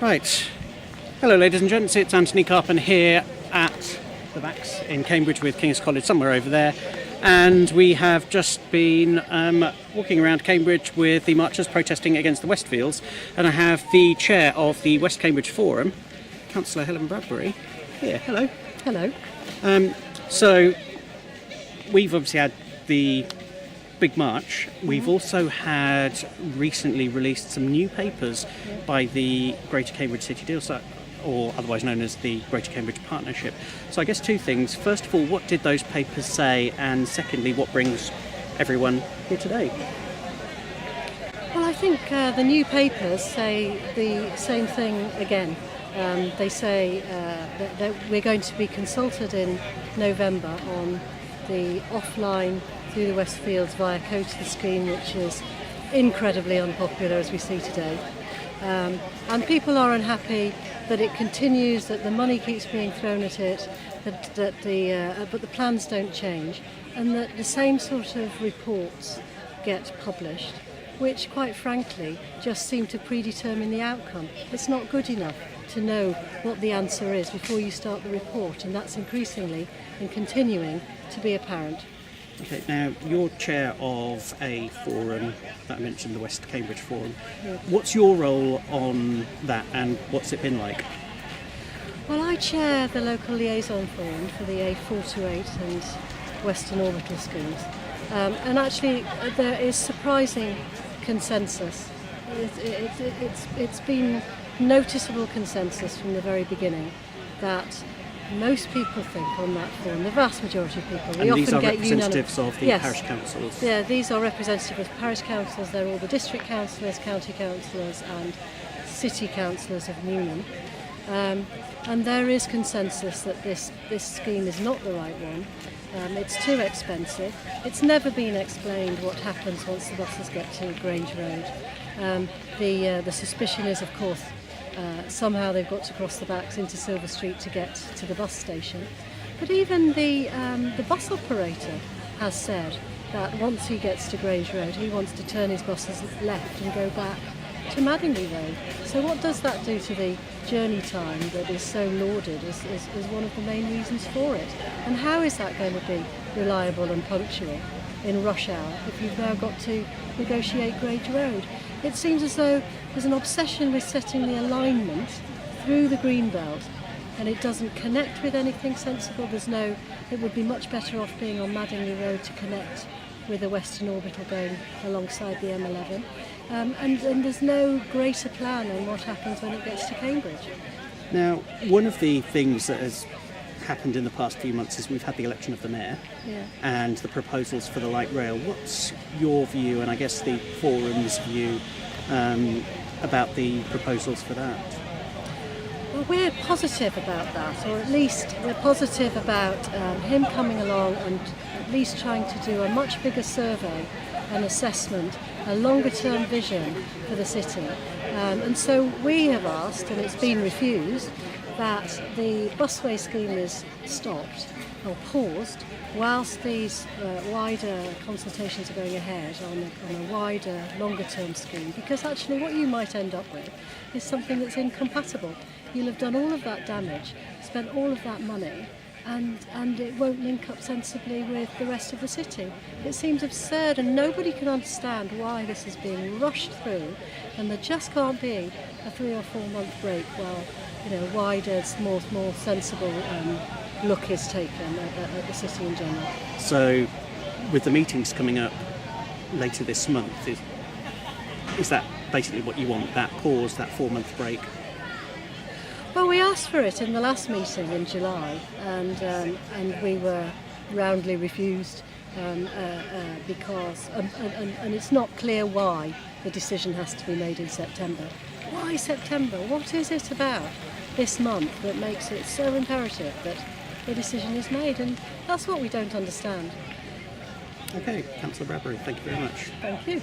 Right. Hello, ladies and gents. It's Antony Carpen here at the Backs in Cambridge with King's College, somewhere over there. And we have just been walking around Cambridge with the marchers protesting against the Westfields. And I have the chair of the West Cambridge Forum, Councillor Helen Bradbury, here. Hello. Hello. So we've obviously had the big march. We've also had recently released some new papers by the Greater Cambridge City Deal, or otherwise known as the Greater Cambridge Partnership. So I guess two things. First of all, what did those papers say? And secondly, what brings everyone here today? Well, I think the new papers say the same thing again. They say that we're going to be consulted in November on the offline through the Westfields via coach the scheme, which is incredibly unpopular as we see today. And people are unhappy that it continues, that the money keeps being thrown at it, but the plans don't change, and that the same sort of reports get published, which quite frankly just seem to predetermine the outcome. It's not good enough to know what the answer is before you start the report, and that's increasingly and continuing to be apparent. Okay, now you're chair of a forum that I mentioned, the West Cambridge Forum. Yeah. What's your role on that and what's it been like? Well, I chair the local liaison forum for the A428 and Western Orbital schemes. And actually there is surprising consensus. It's been noticeable consensus from the very beginning that most people think on that forum, the vast majority of people, we and often these are get representatives of the yes. parish councils? Yeah, these are representatives of parish councils. They're all the district councillors, county councillors and city councillors of Newham. And there is consensus that this scheme is not the right one. It's too expensive. It's never been explained what happens once the buses get to Grange Road. The suspicion is, of course, somehow they've got to cross the Backs into Silver Street to get to the bus station. But even the bus operator has said that once he gets to Grange Road, he wants to turn his buses left and go back to Madingley Road. So what does that do to the journey time that is so lauded is one of the main reasons for it? And how is that going to be reliable and punctual in rush hour if you've now got to negotiate Grange Road? It seems as though there's an obsession with setting the alignment through the green belt, and it doesn't connect with anything sensible. It would be much better off being on Madingley Road to connect with the Western Orbital going alongside the M11. And there's no greater plan on what happens when it gets to Cambridge. Now, one of the things that has happened in the past few months is we've had the election of the mayor and the proposals for the light rail. What's your view, and I guess the forum's view, about the proposals for that? Well, we're positive about that, or at least we're positive about him coming along and at least trying to do a much bigger survey, an assessment, a longer term vision for the city. And so we have asked, and it's been refused, that the busway scheme is stopped or paused whilst these wider consultations are going ahead on a wider, longer term scheme, because actually what you might end up with is something that's incompatible. You'll have done all of that damage, spent all of that money, and it won't link up sensibly with the rest of the city. It seems absurd, and nobody can understand why this is being rushed through, and there just can't be a 3 or 4 month break while wider, more sensible look is taken at the city in general. So, with the meetings coming up later this month, is that basically what you want, that pause, that 4 month break? Well, we asked for it in the last meeting in July, and we were roundly refused because and it's not clear why the decision has to be made in September. Why September? What is it about this month that makes it so imperative that the decision is made? And that's what we don't understand. Okay, Councillor Bradbury, thank you very much. Thank you.